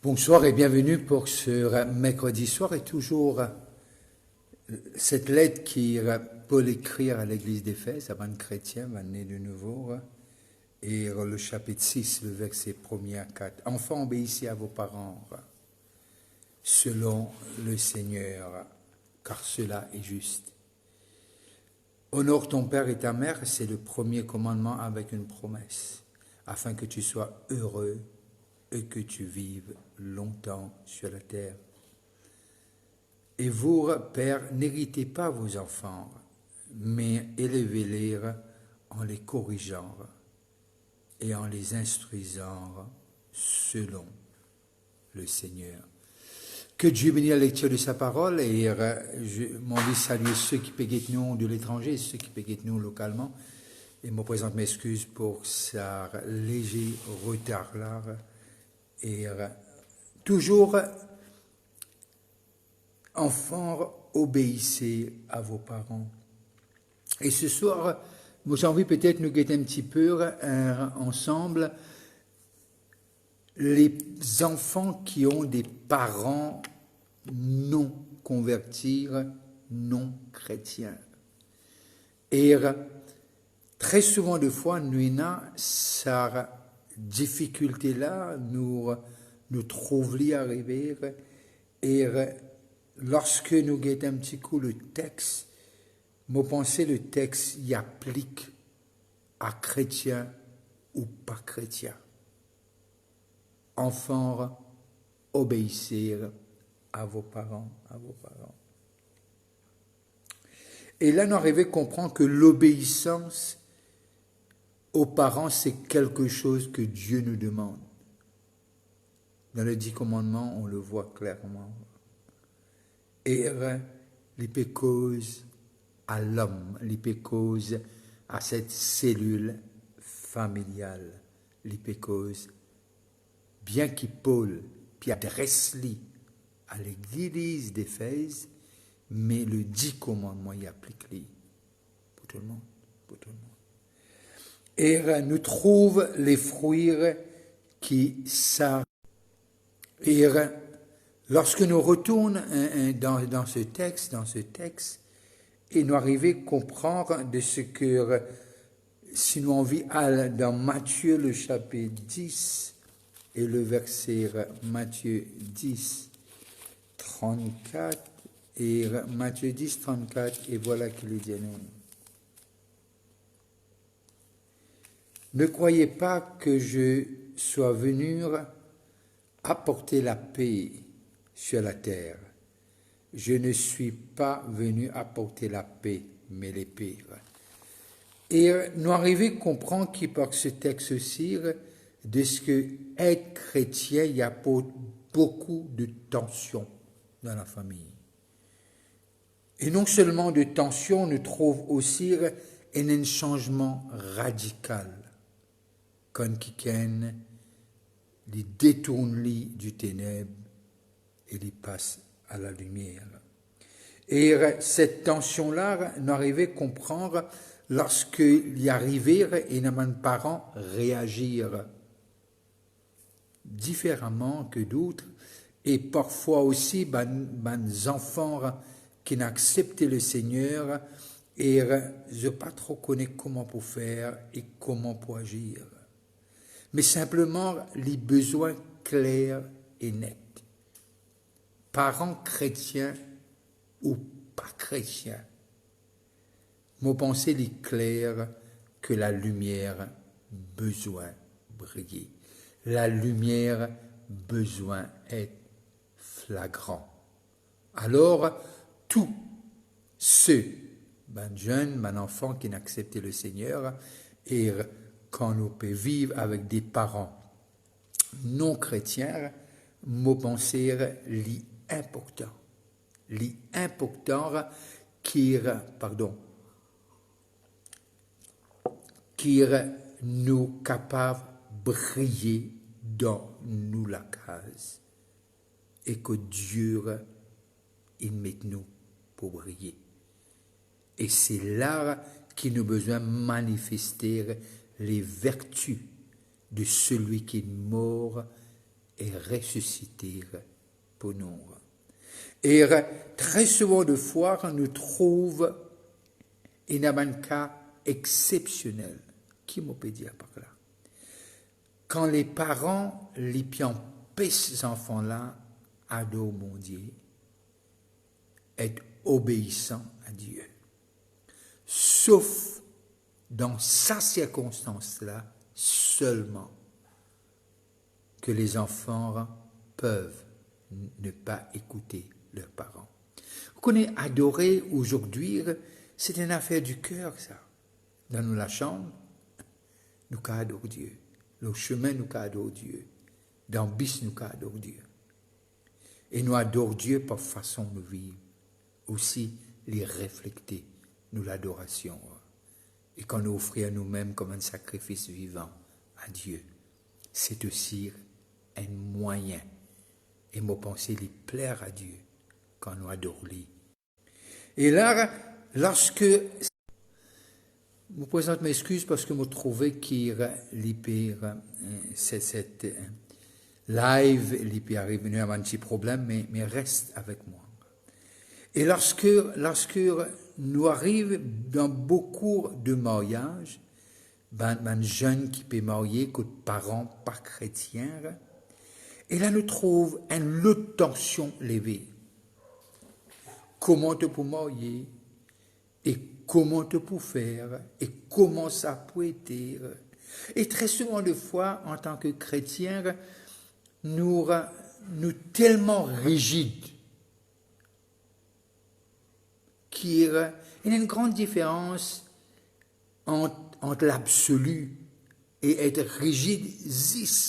Bonsoir et bienvenue pour ce mercredi soir et toujours cette lettre qui Paul écrit à l'église d'Éphèse, avant chrétien, va né de nouveau, et le chapitre 6, le verset 1er à 4. Enfants, obéissez à vos parents selon le Seigneur, car cela est juste. Honore ton père et ta mère, c'est le premier commandement avec une promesse, afin que tu sois heureux et que tu vives longtemps sur la terre. Et vous, pères, n'héritez pas vos enfants, mais élevez-les en les corrigeant et en les instruisant selon le Seigneur. Que Dieu bénisse la lecture de sa parole et je m'envie de saluer ceux qui payent nous de l'étranger et ceux qui payent nous localement. Et me présente mes excuses pour ce léger retard là. Et toujours, enfants, obéissez à vos parents. Et ce soir, moi j'ai envie peut-être nous guetter un petit peu ensemble les enfants qui ont des parents non convertis, non chrétiens. Et très souvent de fois, nous avons cette difficulté-là, nous trouvons arriver. Et lorsque nous guettons un petit coup le texte, moi pensez le texte y applique à chrétien ou pas chrétien. Enfants, obéissez à vos parents, Et là, nous arrivons à comprendre que l'obéissance aux parents, c'est quelque chose que Dieu nous demande. Dans les 10 commandements, on le voit clairement. Et il cause à l'homme, il cause à cette cellule familiale, il cause, bien qu'il Paul puis adresse-lui à l'église d'Éphèse, mais le 10 commandements y applique-lui pour tout le monde, Et nous trouvons les fruits qui savent. Et lorsque nous retournons dans ce texte, et nous arrivons à comprendre de ce que, si nous envie dans Matthieu le chapitre 10, et le verset Matthieu 10, 34, et Matthieu 10, 34, et voilà qu'il dit à nous. Ne croyez pas que je sois venu apporter la paix sur la terre. Je ne suis pas venu apporter la paix, mais l'épée. Et nous arrivons à comprendre qu'il par ce texte aussi, de ce que être chrétien, il y a beaucoup de tensions dans la famille. Et non seulement de tensions, nous trouvons aussi un changement radical. Quand quelqu'un les détourne du ténèbre et les passe à la lumière. Et cette tension-là, nous arrivons à comprendre lorsqu'il y arrivait et nos parents réagir différemment que d'autres, et parfois aussi les enfants qui n'acceptent le Seigneur et je ne pas trop connaître comment pour faire et comment pour agir. Mais simplement les besoins clairs et nets. Parents chrétiens ou pas chrétiens, mon pensée est claire que la lumière besoin briller. La lumière besoin être flagrant. Alors, tous ceux, jeunes, enfants qui n'acceptent le Seigneur, et quand nous pouvons vivre avec des parents non chrétiens, mon pensée l'important qui nous capable de briller dans nous la case et que Dieu il met nous pour briller. Et c'est là qu'il nous besoin de manifester les vertus de celui qui est mort et ressuscité pour nous. Et très souvent de fois, nous trouvons un cas exceptionnel. Qui me peut dire par là? Quand les parents, les pieds ces enfants-là, ados mon Dieu, être obéissants à Dieu. Sauf dans sa circonstance-là, seulement, que les enfants peuvent ne pas écouter leurs parents. Vous connaissez, adorer aujourd'hui, c'est une affaire du cœur, ça. Dans la chambre, nous adorons Dieu. Le chemin, nous adorons Dieu. Dans le bis, nous adorons Dieu. Et nous adorons Dieu par façon de vivre. Aussi, les refléter, nous l'adoration. Et quand nous offrir à nous-mêmes comme un sacrifice vivant à Dieu, c'est aussi un moyen. Et mon pensée les plaire à Dieu quand nous adorons lui. Et là, lorsque je vous présente mes excuses parce que je trouvais qu'il cette live, il peut arriver à un petit problème, mais reste avec moi. Et lorsque nous arrivons dans beaucoup de mariages, ben jeunes qui peuvent marier que de parents pas chrétiens, et là nous trouvons une autre tension levée. Comment te pour marier? Et comment te pour faire? Et comment ça peut être? Et très souvent de fois, en tant que chrétiens, nous tellement rigides qu'il y a une grande différence entre l'absolu et être rigide.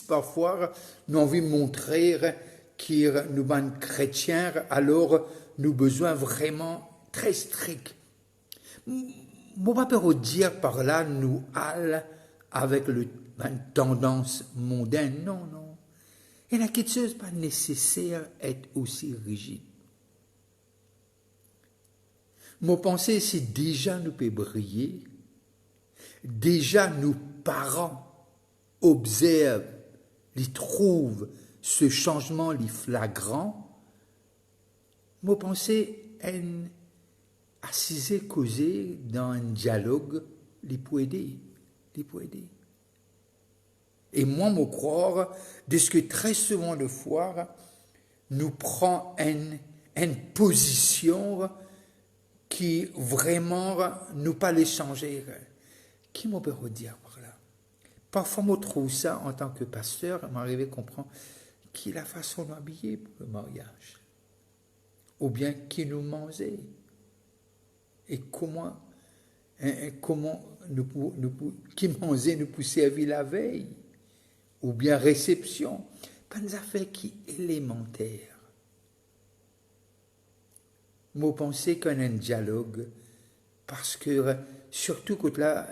Parfois, nous avons envie de montrer que nous sommes chrétiens, alors nous avons besoin vraiment très strict. Je ne peux pas dire par là, nous allons avec une tendance mondaine. Non, non. Il y a quelque chose pas nécessaire d'être aussi rigide. Mon pensée, c'est déjà nous peut briller, déjà nos parents observent, ils trouvent ce changement les flagrant. Mon pensée est assise causer dans un dialogue, les peut aider. Et moi, me croire, de ce que très souvent de fois, nous prend une position qui vraiment nous pas les changer. Qui me peut redire par là? Parfois, je trouve ça en tant que pasteur, m'arrive à comprendre qui est la façon d'habiller pour le mariage. Ou bien qui nous mangeait. Et comment qui mangeait nous pour servir la veille. Ou bien réception. Pas des affaires qui élémentaires. Moi, penser qu'on a un dialogue, parce que, surtout quand là,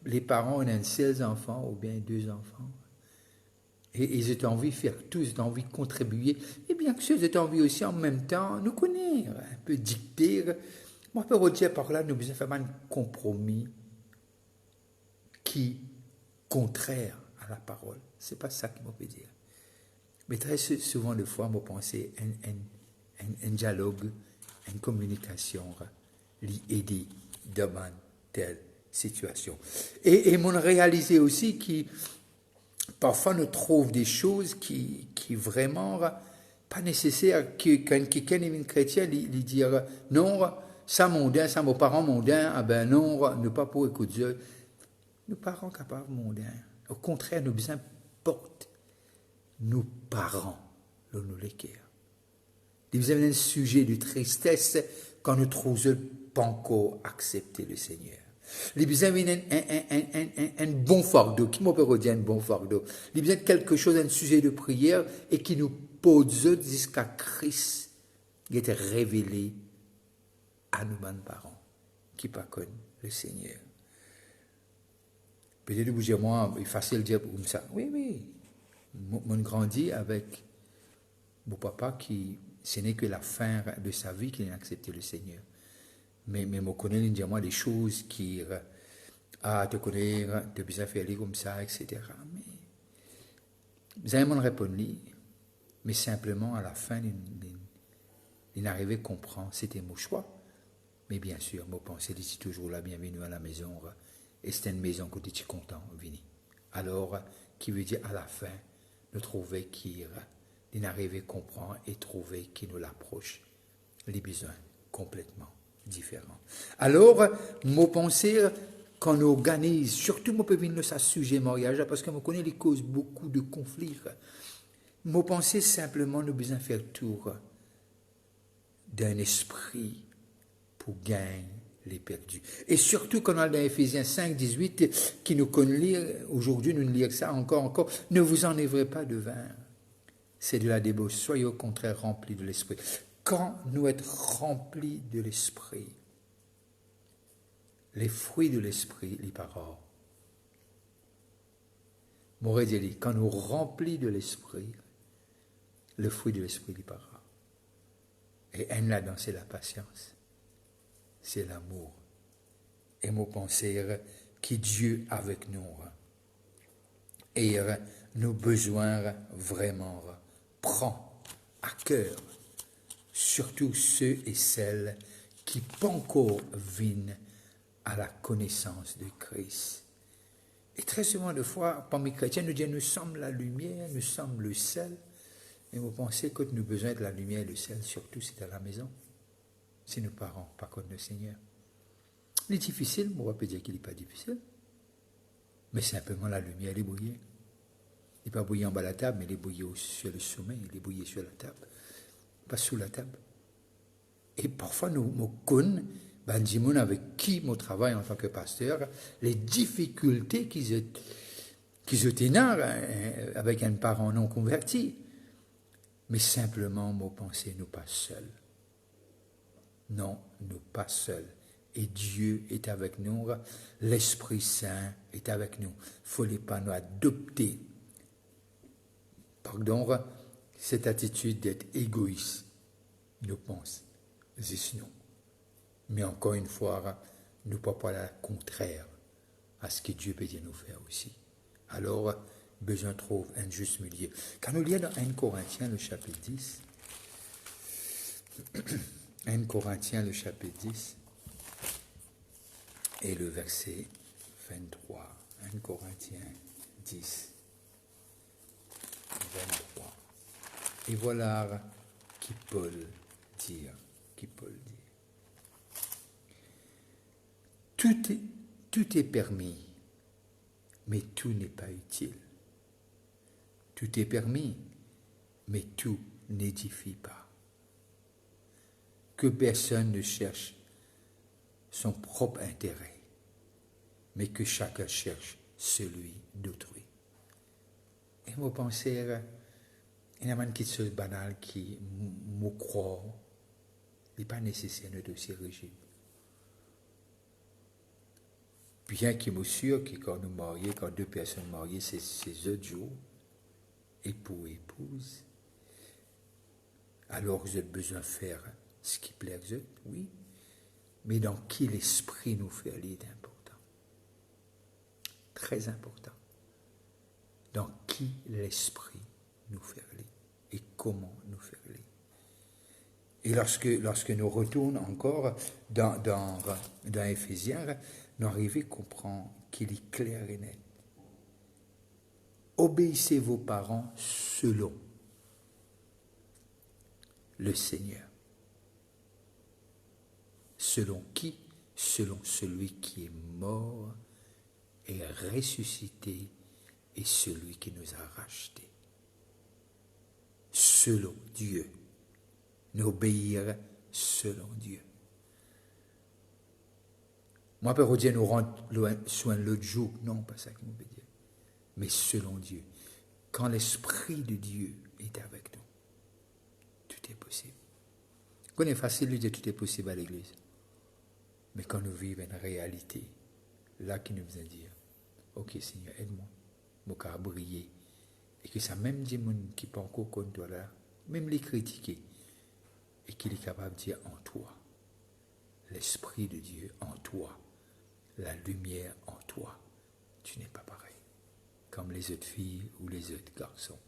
les parents ont 16 enfants, ou bien 2 enfants, et ils ont envie de faire tout, ils ont envie de contribuer, et bien sûr, ils ont envie aussi en même temps, nous connaître, un peu dicter. Moi, je peux redire par là, nous devons faire un compromis qui contraire à la parole. C'est pas ça qu'il peut dire. Mais très souvent, de fois, moi, penser un dialogue, une communication, l'aider dans une telle situation. Et m'ont réalisé aussi que parfois nous trouve des choses qui vraiment pas nécessaires, que quand quelqu'un est chrétien, il dit non, ça mondain, ça mes parents mondains, ah ben non, ne pas pour écouter Dieu. Nos parents capables mondains. Au contraire, nous besoin porte nos parents, nous les cœurs. Vous avez un sujet de tristesse quand nous trouvons pas encore accepter le Seigneur. Vous avez un bon fardeau. Qui m'en peut dire un bon fardeau? Vous avez quelque chose, un sujet de prière et qui nous pose jusqu'à Christ qui est révélé à nos parents qui ne connaissent pas le Seigneur. Peut-être vous dire, moi, il est facile de dire comme ça. Oui. Mon grandi avec mon papa qui, ce n'est que la fin de sa vie qu'il a accepté le Seigneur. Mais je connais moi les choses qui, te connaître, de bien faire comme ça, etc. Mais vous allez me répondre, Mais simplement, à la fin, il n'arrivait à comprendre. C'était mon choix. Mais bien sûr, mon pensée d'ici toujours la bienvenue à la maison. Et c'était une maison que tu es content, Vini. Alors, qui veut dire à la fin, nous trouver qu'il n'arrivait à comprendre et trouver qui nous l'approche. Les besoins complètement différents. Alors, mon pensée, quand on organise, surtout mon peut venir à sujet mariage, parce que je connais les causes beaucoup de conflits. Mon pensée simplement nous besoin faire tour d'un esprit pour gagner les perdus. Et surtout quand on a dans Éphésiens 5, 18, qui nous connaît lire, aujourd'hui nous lire ça encore, ne vous enivrez pas de vin. C'est de la débauche, soyez au contraire remplis de l'esprit. Quand nous sommes remplis de l'esprit, les fruits de l'esprit, les paroles, m'aurait dit, quand nous remplis de l'esprit, le fruit de l'esprit, les paroles. Et un là-dedans, c'est la patience, c'est l'amour. Et mon penser qui Dieu avec nous. Et nos besoins vraiment prend à cœur, surtout ceux et celles qui pas encore viennent à la connaissance de Christ. Et très souvent, de fois, parmi les chrétiens, nous disons, nous sommes la lumière, nous sommes le sel. Et vous pensez que nous avons besoin de la lumière et le sel, surtout c'est à la maison, si nos parents, pas contre le Seigneur. Il est difficile, on va pas dire qu'il n'est pas difficile, mais simplement la lumière, elle est brouillée. Il n'est pas brouillé en bas de la table, mais il est brouillé sur le sommet, il est brouillé sur la table, pas sous la table. Et parfois, nous connaissons, avec qui nous travaillons en tant que pasteur, les difficultés qu'ils ont avec un parent non converti. Mais simplement, mon pensée, nous pas seuls. Non, nous pas seuls. Et Dieu est avec nous, l'Esprit Saint est avec nous. Il ne faut pas nous adopter. Pardon, cette attitude d'être égoïste, nous pensons, c'est nous. Mais encore une fois, nous ne pouvons pas aller contraire à ce que Dieu peut nous faire aussi. Alors, besoin trouve un juste milieu. Quand nous lisons dans 1 Corinthiens, le chapitre 10, 1 Corinthiens, le chapitre 10, et le verset 23. 1 Corinthiens 10, 23. Et voilà qui Paul dit. Tout est permis, mais tout n'est pas utile. Tout est permis, mais tout n'édifie pas. Que personne ne cherche son propre intérêt, mais que chacun cherche celui d'autrui. Et vous pensez, il y a une chose banale qui me croit, il n'est pas nécessaire de dossier rigide. Bien qu'il me sûr que quand nous marions, quand deux personnes mariées, c'est autres jours, époux et épouse, alors vous avez besoin de faire ce qui plaît à vous, oui, mais dans qui l'esprit nous fait aller est important. Très important. Dans qui l'esprit nous fait aller et comment nous fait aller. Et lorsque nous retournons encore dans Éphésiens, nous arrivons à comprendre qu'il est clair et net. Obéissez vos parents selon le Seigneur. Selon qui? Selon celui qui est mort et ressuscité et celui qui nous a rachetés. Selon Dieu. Nous obéir selon Dieu. Moi, je peux dire nous rendre soin l'autre jour. Non, pas ça qui nous veut dire. Mais selon Dieu. Quand l'Esprit de Dieu est avec nous, tout est possible. On est facile de dire tout est possible à l'Église. Mais quand nous vivons une réalité, là qui nous vient dire, ok Seigneur, aide-moi, mon cas briller. Et que ça même dit qui peut encore contre toi là, même les critiquer. Et qu'il est capable de dire en toi, l'Esprit de Dieu en toi, la lumière en toi, tu n'es pas pareil, comme les autres filles ou les autres garçons,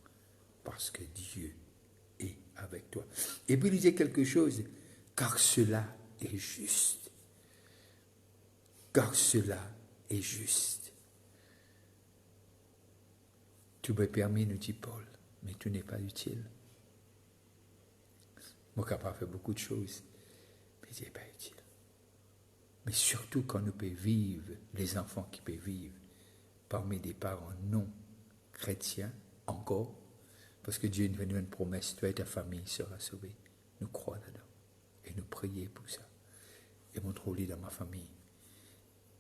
parce que Dieu est avec toi. Et puis il disait quelque chose, car cela est juste. Car cela est juste. Tout m'est permis, nous dit Paul, mais tout n'est pas utile. Moi, capable de faire beaucoup de choses, mais ce n'est pas utile. Mais surtout quand nous pouvons vivre, les enfants qui peuvent vivre parmi des parents non chrétiens, encore, parce que Dieu nous fait une promesse, toi et ta famille sera sauvée. Nous croyons là-dedans. Et nous prions pour ça. Et mon trop dans ma famille.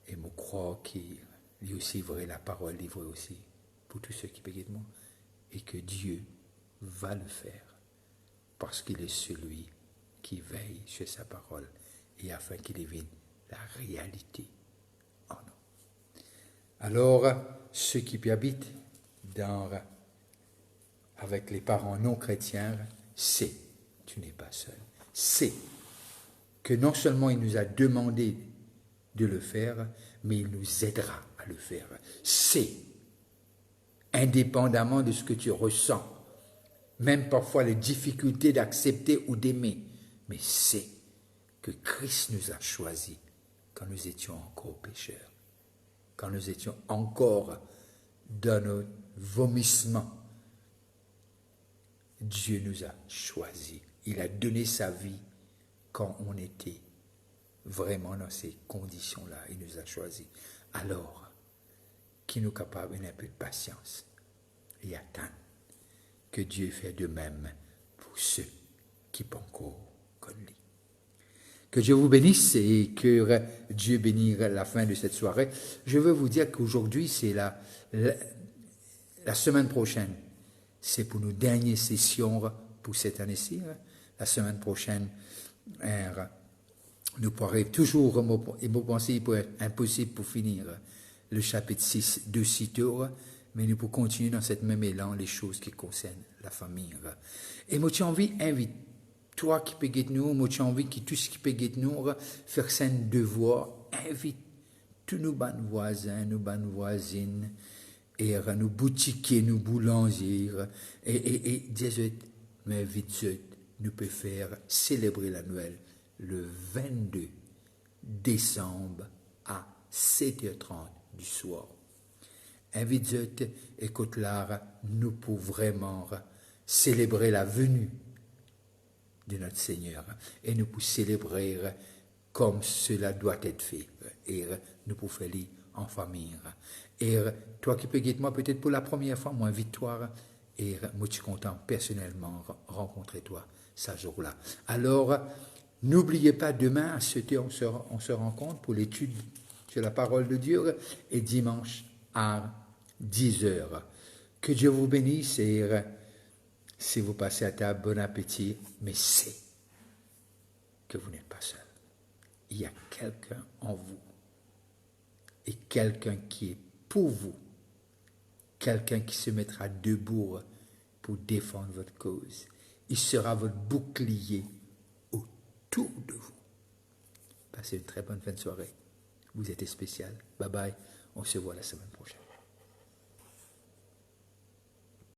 Et mon croire qu'il est aussi vrai, la parole est vraie aussi, pour tous ceux qui payent de moi. Et que Dieu va le faire, parce qu'il est celui qui veille sur sa parole, et afin qu'il devienne la réalité en nous. Alors, ceux qui habitent avec les parents non chrétiens, c'est, tu n'es pas seul, c'est que non seulement il nous a demandé de le faire, mais il nous aidera à le faire. C'est, indépendamment de ce que tu ressens, même parfois les difficultés d'accepter ou d'aimer, mais c'est que Christ nous a choisis quand nous étions encore pécheurs, quand nous étions encore dans nos vomissements. Dieu nous a choisis. Il a donné sa vie quand on était vraiment dans ces conditions-là. Il nous a choisis. Alors, qui nous capable d'un peu de patience et attendre que Dieu fait de même pour ceux qui ne sont pas encore connus. Que Dieu vous bénisse et que Dieu bénisse la fin de cette soirée. Je veux vous dire qu'aujourd'hui, c'est la semaine prochaine. C'est pour nos dernières sessions pour cette année-ci. La semaine prochaine, nous pourrons toujours, et vous pensez qu'il être impossible pour finir le chapitre 6 de sitôt, mais nous pouvons continuer dans cette même élan les choses qui concernent la famille. Et moi, j'ai envie d'inviter toi qui peux guetter nous, moi j'ai envie que tout ce qui peut guetter nous, faire un devoir, invite tous nos bonnes voisins, nos bonnes voisines, et nos boutiquiers, nos boulangers, et disons, mais vite, nous pouvons faire célébrer la Noël le 22 décembre à 7h30 du soir. Invite, écoute là, nous pouvons vraiment célébrer la venue de notre Seigneur. Et nous pouvons célébrer comme cela doit être fait. Et nous pouvons faire en famille. Et toi qui peux guider moi peut-être pour la première fois, moi, victoire. Et moi, je suis content personnellement rencontrer toi ce jour-là. Alors, n'oubliez pas, demain, à ce temps, on se rencontre pour l'étude sur la parole de Dieu. Et dimanche à 10h. Que Dieu vous bénisse et si vous passez à table, bon appétit, mais c'est que vous n'êtes pas seul. Il y a quelqu'un en vous et quelqu'un qui est pour vous, quelqu'un qui se mettra debout pour défendre votre cause. Il sera votre bouclier autour de vous. Passez une très bonne fin de soirée. Vous êtes spécial. Bye bye. On se voit la semaine prochaine.